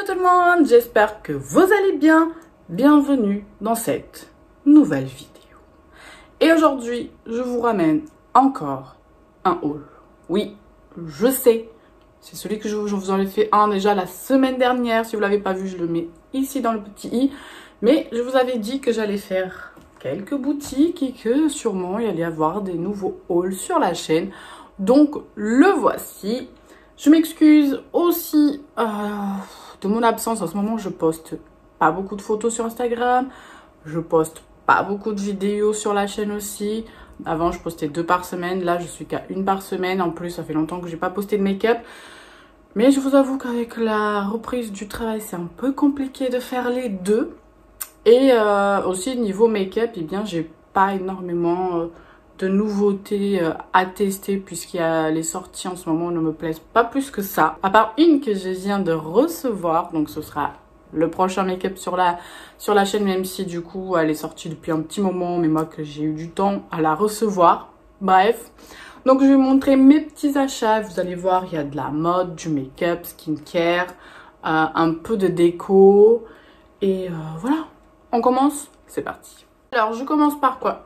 tout le monde, j'espère que vous allez bien. Bienvenue dans cette nouvelle vidéo. Et aujourd'hui, je vous ramène encore un haul. Oui, je sais, c'est celui que je vous en ai fait un déjà la semaine dernière. Si vous ne l'avez pas vu, je le mets ici dans le petit i. Mais je vous avais dit que j'allais faire quelques boutiques et que sûrement il allait y avoir des nouveaux hauls sur la chaîne. Donc le voici. Je m'excuse aussi de mon absence. En ce moment, je poste pas beaucoup de photos sur Instagram. Je poste pas beaucoup de vidéos sur la chaîne aussi. Avant, je postais 2 par semaine. Là, je suis qu'à 1 par semaine. En plus, ça fait longtemps que j'ai pas posté de make-up. Mais je vous avoue qu'avec la reprise du travail, c'est un peu compliqué de faire les deux. Et aussi, niveau make-up, eh bien, j'ai pas énormément de nouveautés à tester puisqu'il y a les sorties en ce moment ne me plaisent pas plus que ça. À part une que je viens de recevoir, donc ce sera le prochain make-up sur la chaîne, même si du coup elle est sortie depuis un petit moment, mais moi que j'ai eu du temps à la recevoir. Bref, donc je vais vous montrer mes petits achats. Vous allez voir, il y a de la mode, du make-up, skincare, un peu de déco et voilà. On commence, c'est parti. Alors je commence par quoi?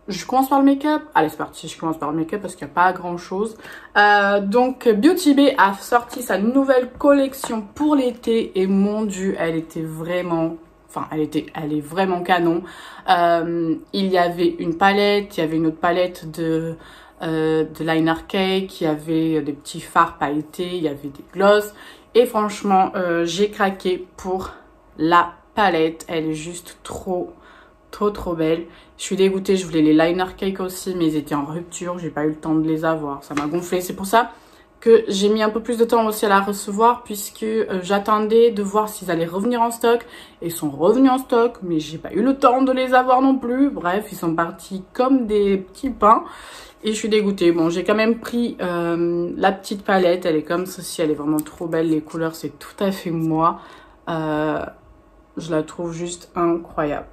Je commence par le make-up. Allez, c'est parti, je commence par le make-up parce qu'il n'y a pas grand-chose. Donc, Beauty Bay a sorti sa nouvelle collection pour l'été. Et mon Dieu, elle était vraiment... Enfin, elle est vraiment canon. Il y avait une palette, il y avait une autre palette de liner cake, il y avait des petits fards pailletés, il y avait des gloss. Et franchement, j'ai craqué pour la palette. Elle est juste trop belle. Je suis dégoûtée, je voulais les liner cake aussi, mais ils étaient en rupture, j'ai pas eu le temps de les avoir, ça m'a gonflé. C'est pour ça que j'ai mis un peu plus de temps aussi à la recevoir, puisque j'attendais de voir s'ils allaient revenir en stock. Et ils sont revenus en stock, mais j'ai pas eu le temps de les avoir non plus. Bref, ils sont partis comme des petits pains. Et je suis dégoûtée. Bon, j'ai quand même pris la petite palette, elle est comme ceci, elle est vraiment trop belle. Les couleurs, c'est tout à fait moi. Je la trouve juste incroyable.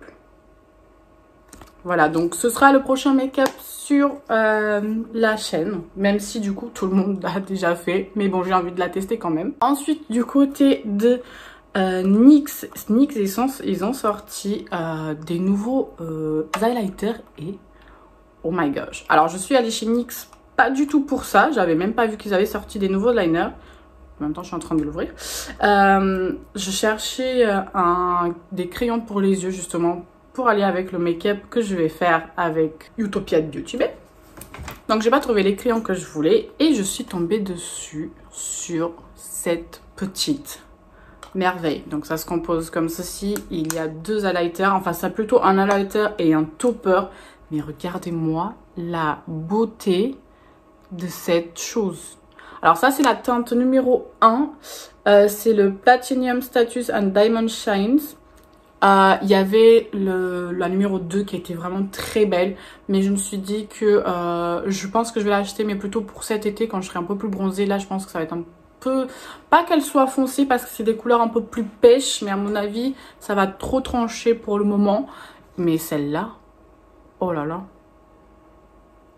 Voilà, donc ce sera le prochain make-up sur la chaîne. Même si du coup tout le monde l'a déjà fait. Mais bon, j'ai envie de la tester quand même. Ensuite, du côté de NYX, ils ont sorti des nouveaux highlighters. Et oh my gosh. Alors je suis allée chez NYX pas du tout pour ça. J'avais même pas vu qu'ils avaient sorti des nouveaux liners. En même temps, je suis en train de l'ouvrir. Je cherchais des crayons pour les yeux justement, pour aller avec le make-up que je vais faire avec Utopia de Beauty Bay. Donc j'ai pas trouvé les crayons que je voulais et je suis tombée dessus sur cette petite merveille. Donc ça se compose comme ceci. Il y a 2 highlighters, enfin c'est plutôt un highlighter et un topper. Mais regardez-moi la beauté de cette chose. Alors ça c'est la teinte numéro 1. C'est le Platinum Status and Diamond Shines. Il y avait la numéro 2 qui était vraiment très belle. Mais je me suis dit que je pense que je vais l'acheter, mais plutôt pour cet été quand je serai un peu plus bronzée. Là, je pense que ça va être un peu... Pas qu'elle soit foncée parce que c'est des couleurs un peu plus pêches. Mais à mon avis, ça va trop trancher pour le moment. Mais celle-là, oh là là.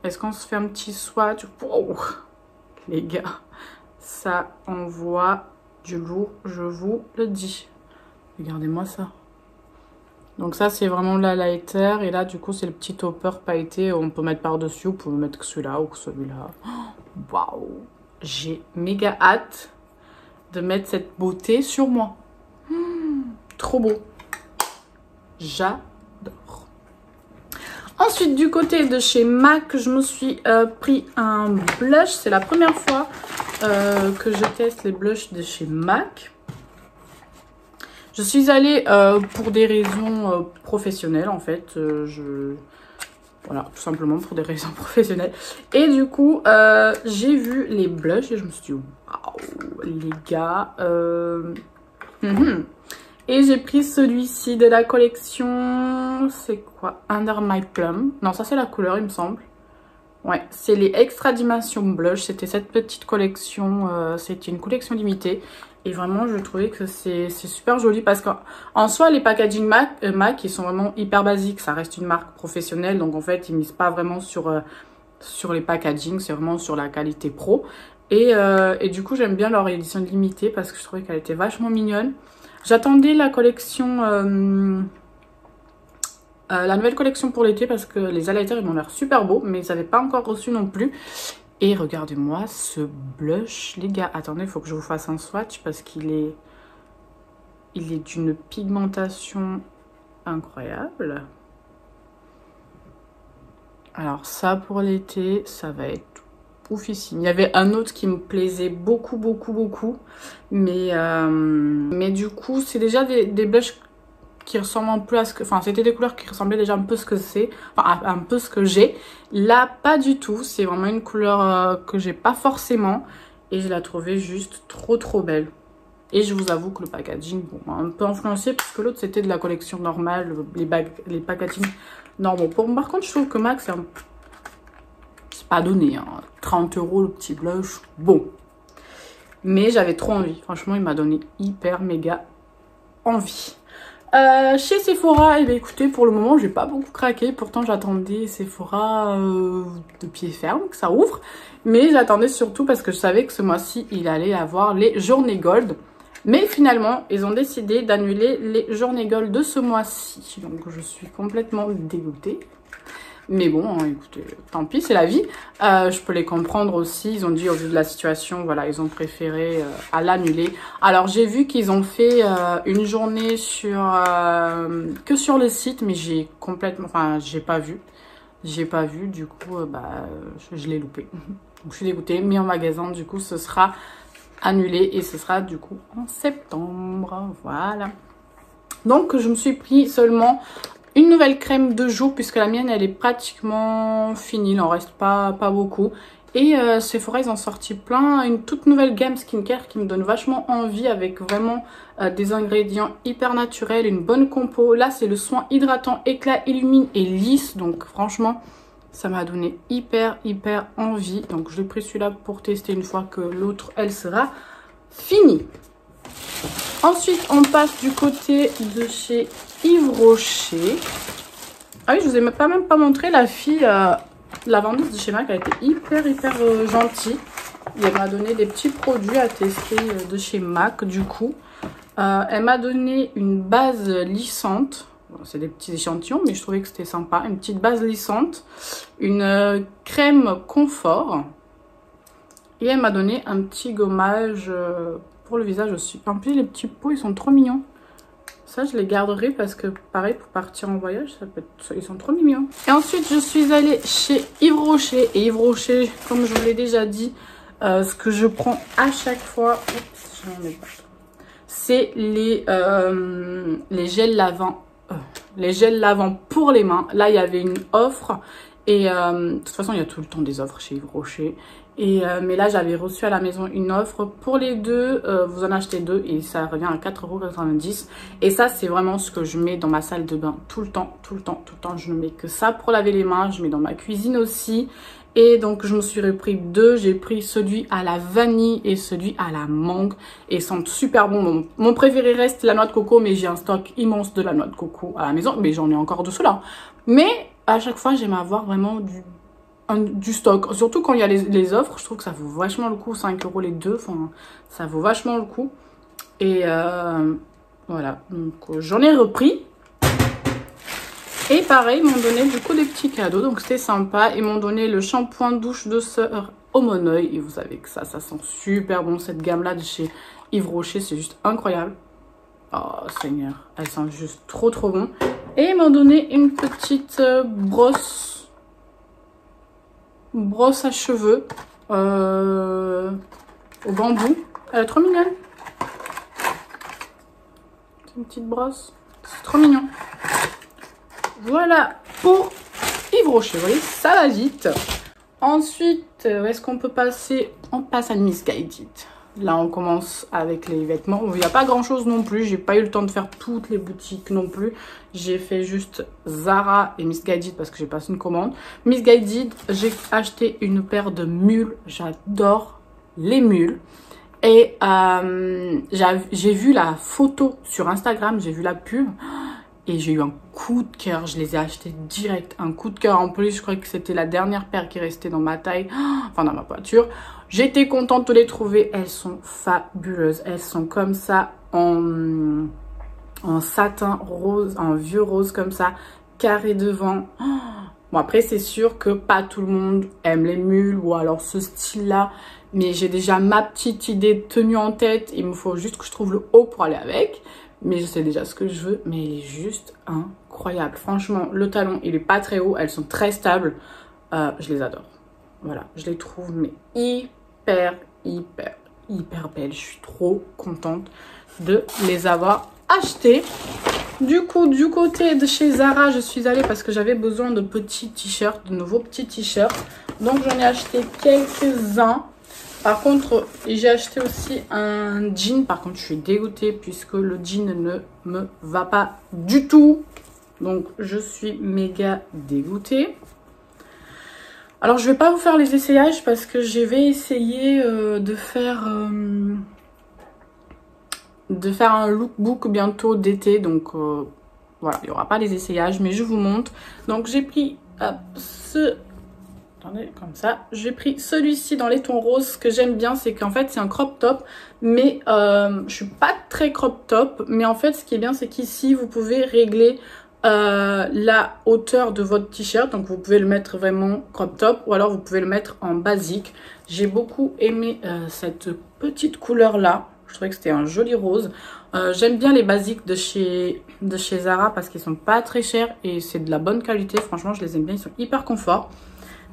Est-ce qu'on se fait un petit swatch? Wow. Les gars, ça envoie du lourd, je vous le dis. Regardez-moi ça. Donc ça c'est vraiment l'highlighter et là du coup c'est le petit topper pailleté, on peut mettre par dessus, on peut mettre que celui-là ou que celui-là. Waouh, j'ai méga hâte de mettre cette beauté sur moi. Trop beau, j'adore. Ensuite du côté de chez MAC, je me suis pris un blush. C'est la première fois que je teste les blushs de chez MAC. Je suis allée pour des raisons professionnelles en fait. Voilà, tout simplement pour des raisons professionnelles. Et du coup, j'ai vu les blushs et je me suis dit, waouh, les gars. Et j'ai pris celui-ci de la collection, c'est quoi? Under My Plum. Non, ça c'est la couleur, il me semble. Ouais, c'est les Extra Dimension Blush. C'était cette petite collection, c'était une collection limitée. Et vraiment, je trouvais que c'est super joli parce qu'en soi, les packaging MAC, ils sont vraiment hyper basiques. Ça reste une marque professionnelle, donc en fait, ils misent pas vraiment sur les packaging, c'est vraiment sur la qualité pro. Et du coup, j'aime bien leur édition limitée parce que je trouvais qu'elle était vachement mignonne. J'attendais la collection, la nouvelle collection pour l'été parce que les highlighters, ils m'ont l'air super beaux, mais ils n'avaient pas encore reçu non plus. Et regardez-moi ce blush, les gars. Attendez, il faut que je vous fasse un swatch parce qu'il est d'une pigmentation incroyable. Alors ça, pour l'été, ça va être oufissime. Il y avait un autre qui me plaisait beaucoup, mais du coup, c'est déjà des blushs qui ressemblent un peu à ce que... Enfin, c'était des couleurs qui ressemblaient déjà un peu à ce que c'est, enfin, un peu ce que j'ai. Là, pas du tout. C'est vraiment une couleur que j'ai pas forcément. Et je la trouvais juste trop belle. Et je vous avoue que le packaging, bon, m'a un peu influencé, parce que l'autre, c'était de la collection normale, les packaging normaux. Par contre, je trouve que MAC, c'est pas donné, hein. 30 € le petit blush, bon. Mais j'avais trop envie. Franchement, il m'a donné hyper méga envie. Chez Sephora, eh bien, écoutez, pour le moment, j'ai pas beaucoup craqué. Pourtant, j'attendais Sephora de pied ferme, que ça ouvre. Mais j'attendais surtout parce que je savais que ce mois-ci, il allait avoir les journées gold. Mais finalement, ils ont décidé d'annuler les journées gold de ce mois-ci. Donc, je suis complètement dégoûtée. Mais bon, hein, écoutez, tant pis, c'est la vie. Je peux les comprendre aussi. Ils ont dit, au vu de la situation, voilà, ils ont préféré à l'annuler. Alors, j'ai vu qu'ils ont fait une journée que sur le site, mais j'ai complètement... Enfin, j'ai pas vu. J'ai pas vu, du coup, je l'ai loupé. Donc, je suis dégoûtée. Mais en magasin, du coup, ce sera annulé et ce sera, du coup, en septembre. Voilà. Donc, je me suis pris seulement... une nouvelle crème de jour puisque la mienne elle est pratiquement finie, il n'en reste pas beaucoup. Et Sephora ils ont sorti une toute nouvelle gamme skincare qui me donne vachement envie avec vraiment des ingrédients hyper naturels, une bonne compo. Là c'est le soin hydratant, éclat, illumine et lisse, donc franchement ça m'a donné hyper envie. Donc je l'ai pris celui-là pour tester une fois que l'autre elle sera finie. Ensuite, on passe du côté de chez Yves Rocher. Ah oui, je vous ai même pas montré la fille, la vendeuse de chez MAC, elle était hyper gentille. Elle m'a donné des petits produits à tester de chez MAC, du coup. Elle m'a donné une base lissante. Bon, c'est des petits échantillons, mais je trouvais que c'était sympa. Une petite base lissante. Une crème confort. Et elle m'a donné un petit gommage... pour le visage aussi. En plus, les petits pots, ils sont trop mignons. Ça, je les garderai parce que, pareil, pour partir en voyage, ça peut être... ils sont trop mignons. Et ensuite, je suis allée chez Yves Rocher. Et Yves Rocher, comme je vous l'ai déjà dit, ce que je prends à chaque fois, c'est les gels lavants. Les gels lavants pour les mains. Là, il y avait une offre. Et de toute façon, il y a tout le temps des offres chez Yves Rocher. Mais là, j'avais reçu à la maison une offre pour les deux. Vous en achetez deux et ça revient à 4,90 €. Et ça, c'est vraiment ce que je mets dans ma salle de bain tout le temps. Je ne mets que ça pour laver les mains. Je mets dans ma cuisine aussi. Et donc, je me suis repris deux. J'ai pris celui à la vanille et celui à la mangue. Et ils sont super bons. Mon préféré reste la noix de coco, mais j'ai un stock immense de la noix de coco à la maison. Mais j'en ai encore de ceux-là. Mais à chaque fois, j'aime avoir vraiment du stock, surtout quand il y a les offres. Je trouve que ça vaut vachement le coup, 5 € les deux, enfin ça vaut vachement le coup. Et voilà, donc j'en ai repris. Et pareil, ils m'ont donné du coup des petits cadeaux, donc c'était sympa. Ils m'ont donné le shampoing douche douceur au Moneuil, et vous savez que ça sent super bon. Cette gamme là de chez Yves Rocher, c'est juste incroyable. Oh Seigneur, elle sent juste trop bon. Et ils m'ont donné une petite brosse à cheveux au bambou. Elle est trop mignonne. C'est une petite brosse. C'est trop mignon. Voilà pour Yves Rocher. Vous voyez, ça va vite. Ensuite, est-ce qu'on peut passer? On passe à Missguided. Là, on commence avec les vêtements. Il n'y a pas grand-chose non plus. J'ai pas eu le temps de faire toutes les boutiques non plus. J'ai fait juste Zara et Missguided parce que j'ai passé une commande. Missguided, j'ai acheté une paire de mules. J'adore les mules. Et j'ai vu la photo sur Instagram. J'ai vu la pub. et j'ai eu un coup de cœur. Je les ai achetés direct, un coup de cœur. En plus, je crois que c'était la dernière paire qui restait dans ma taille, enfin dans ma poiture. J'étais contente de les trouver. Elles sont fabuleuses. Elles sont comme ça en satin rose, en vieux rose comme ça, carré devant. Bon, après, c'est sûr que pas tout le monde aime les mules ou alors ce style-là. Mais j'ai déjà ma petite idée de tenue en tête. Il me faut juste que je trouve le haut pour aller avec. Mais je sais déjà ce que je veux. Mais il est juste incroyable. Franchement, le talon, il est pas très haut. Elles sont très stables. Je les adore. Voilà, je les trouve mais hyper belles. Je suis trop contente de les avoir achetées. Du coup, du côté de chez Zara, je suis allée parce que j'avais besoin de petits t-shirts, de nouveaux petits t-shirts. Donc, j'en ai acheté quelques-uns. Par contre, j'ai acheté aussi un jean. Par contre, je suis dégoûtée puisque le jean ne me va pas du tout. Donc, je suis méga dégoûtée. Alors, je vais pas vous faire les essayages parce que je vais essayer de faire un lookbook bientôt d'été. Donc, voilà, il n'y aura pas les essayages, mais je vous montre. Donc, j'ai pris attendez, comme ça. J'ai pris celui-ci dans les tons roses. Ce que j'aime bien, c'est qu'en fait, c'est un crop top. Mais je suis pas très crop top. Mais en fait, ce qui est bien, c'est qu'ici, vous pouvez régler la hauteur de votre t-shirt. Donc, vous pouvez le mettre vraiment crop top. Ou alors, vous pouvez le mettre en basique. J'ai beaucoup aimé cette petite couleur-là. Je trouvais que c'était un joli rose. J'aime bien les basiques de chez Zara parce qu'ils sont pas très chers. Et c'est de la bonne qualité. Franchement, je les aime bien. Ils sont hyper confort.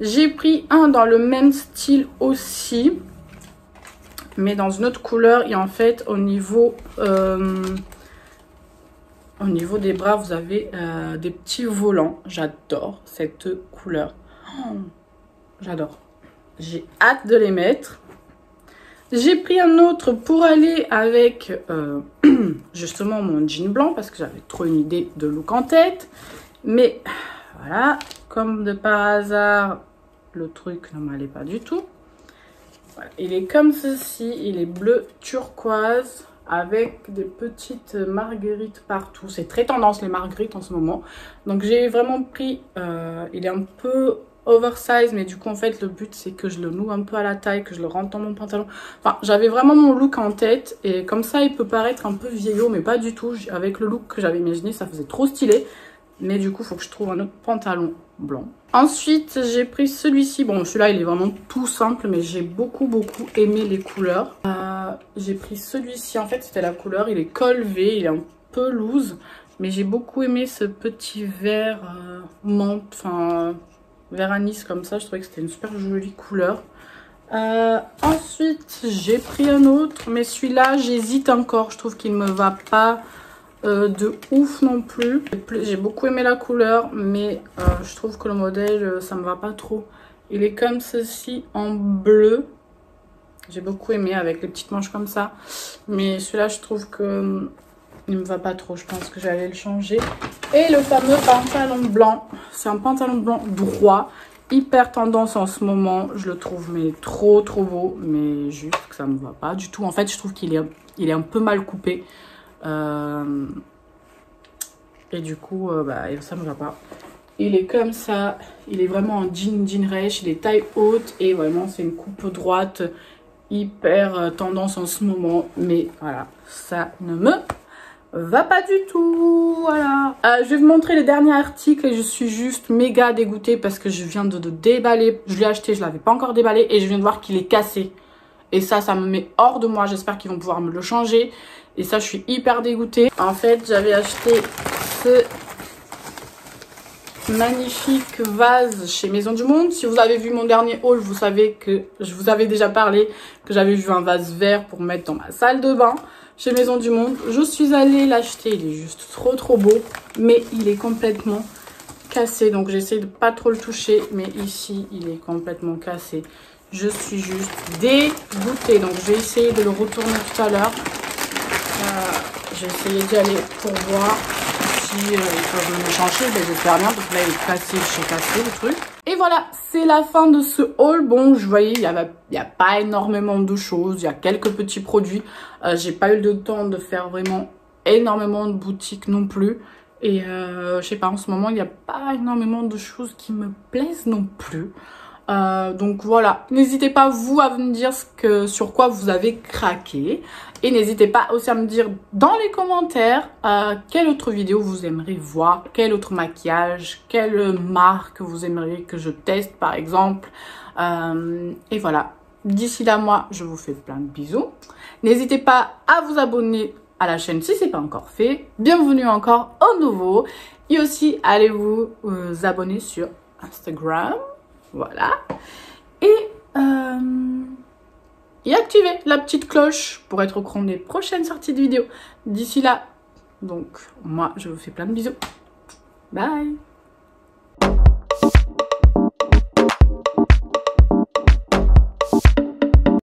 J'ai pris un dans le même style aussi, mais dans une autre couleur. Et en fait, au niveau des bras, vous avez des petits volants. J'adore cette couleur. Oh, j'adore. J'ai hâte de les mettre. J'ai pris un autre pour aller avec justement mon jean blanc parce que j'avais trop une idée de look en tête. Mais voilà, comme de par hasard, le truc ne m'allait pas du tout. Voilà. Il est comme ceci, il est bleu turquoise avec des petites marguerites partout. C'est très tendance les marguerites en ce moment. Donc j'ai vraiment pris, il est un peu oversize, mais du coup en fait le but c'est que je le noue un peu à la taille, que je le rentre dans mon pantalon. Enfin, j'avais vraiment mon look en tête et comme ça il peut paraître un peu vieillot, mais pas du tout. Avec le look que j'avais imaginé, ça faisait trop stylé. Mais du coup, il faut que je trouve un autre pantalon blanc. Ensuite, j'ai pris celui-ci. Bon, celui-là, il est vraiment tout simple, mais j'ai beaucoup aimé les couleurs. J'ai pris celui-ci. En fait, c'était la couleur. Il est col V, il est un peu loose. Mais j'ai beaucoup aimé ce petit vert menthe, enfin, vert anis comme ça. Je trouvais que c'était une super jolie couleur. Ensuite, j'ai pris un autre. Mais celui-là, j'hésite encore. Je trouve qu'il ne me va pas de ouf non plus. J'ai beaucoup aimé la couleur, mais je trouve que le modèle ça me va pas trop. Il est comme ceci en bleu. J'ai beaucoup aimé avec les petites manches comme ça, mais celui-là je trouve que il me va pas trop. Je pense que j'allais le changer. Et le fameux pantalon blanc, c'est un pantalon blanc droit, hyper tendance en ce moment. Je le trouve mais trop beau, mais juste que ça me va pas du tout. En fait, je trouve qu'il est un peu mal coupé. Et du coup ça me va pas. Il est comme ça, il est vraiment en jean rêche, il est taille haute et vraiment c'est une coupe droite hyper tendance en ce moment, mais voilà, ça ne me va pas du tout. Voilà, je vais vous montrer les derniers articles et je suis juste méga dégoûtée parce que je viens de déballer. Je l'ai acheté, je l'avais pas encore déballé et je viens de voir qu'il est cassé. Et ça me met hors de moi. J'espère qu'ils vont pouvoir me le changer. Et ça, je suis hyper dégoûtée. En fait, j'avais acheté ce magnifique vase chez Maison du Monde. Si vous avez vu mon dernier haul, vous savez que je vous avais déjà parlé que j'avais vu un vase vert pour mettre dans ma salle de bain chez Maison du Monde. Je suis allée l'acheter. Il est juste trop beau. Mais il est complètement cassé. Donc, j'essaie de pas trop le toucher. Mais ici, il est complètement cassé. Je suis juste dégoûtée. Donc, je vais essayer de le retourner tout à l'heure. J'ai essayé d'y aller pour voir si ils peuvent me le changer. J'espère bien parce que là, il est cassé, j'ai cassé le truc. Et voilà, c'est la fin de ce haul. Bon, je voyais, il y a pas énormément de choses. Il y a quelques petits produits. J'ai pas eu le temps de faire vraiment énormément de boutiques non plus. Et je sais pas, en ce moment, il n'y a pas énormément de choses qui me plaisent non plus. Donc voilà, n'hésitez pas vous à me dire sur quoi vous avez craqué. Et n'hésitez pas aussi à me dire dans les commentaires quelle autre vidéo vous aimeriez voir, quel autre maquillage, quelle marque vous aimeriez que je teste par exemple. Et voilà, d'ici là, moi, je vous fais plein de bisous. N'hésitez pas à vous abonner à la chaîne si ce n'est pas encore fait. Bienvenue encore aux nouveaux. Et aussi, allez vous abonner sur Instagram. Voilà. Et activez la petite cloche pour être au courant des prochaines sorties de vidéos. D'ici là, donc, moi, je vous fais plein de bisous. Bye!